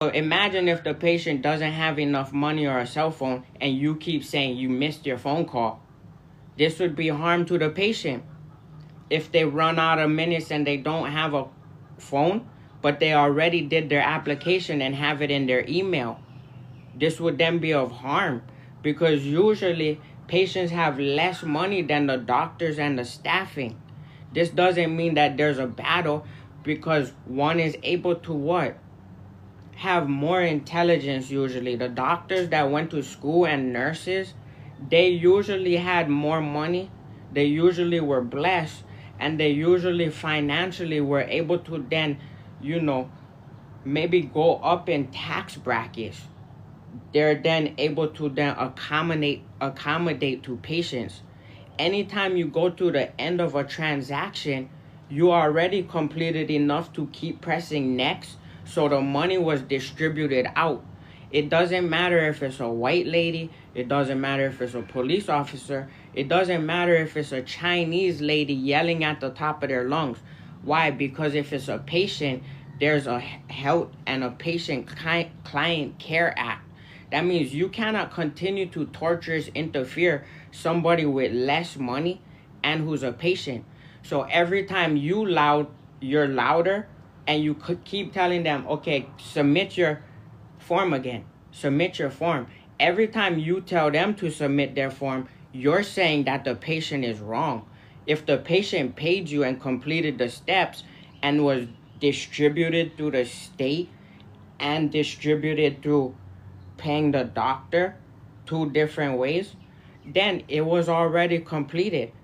So imagine if the patient doesn't have enough money or a cell phone and you keep saying you missed your phone call. This would be harm to the patient. If they run out of minutes and they don't have a phone, but they already did their application and have it in their email, this would then be of harm, because usually patients have less money than the doctors and the staffing. This doesn't mean that there's a battle, because one is able to what? Have more intelligence. Usually the doctors that went to school and nurses, they usually had more money, they usually were blessed, and they usually financially were able to then, you know, maybe go up in tax brackets. They're then able to then accommodate to patients. Anytime you go to the end of a transaction, you already completed enough to keep pressing next, so the money was distributed out. It doesn't matter if it's a white lady, it doesn't matter if it's a police officer, it doesn't matter if it's a Chinese lady yelling at the top of their lungs. Why? Because if it's a patient, there's a health and a patient client care act. That means you cannot continue to torturous interfere somebody with less money and who's a patient. So every time you're louder, and you could keep telling them, okay, submit your form again, submit your form. Every time you tell them to submit their form, you're saying that the patient is wrong. If the patient paid you and completed the steps and was distributed through the state and distributed through paying the doctor two different ways, then it was already completed.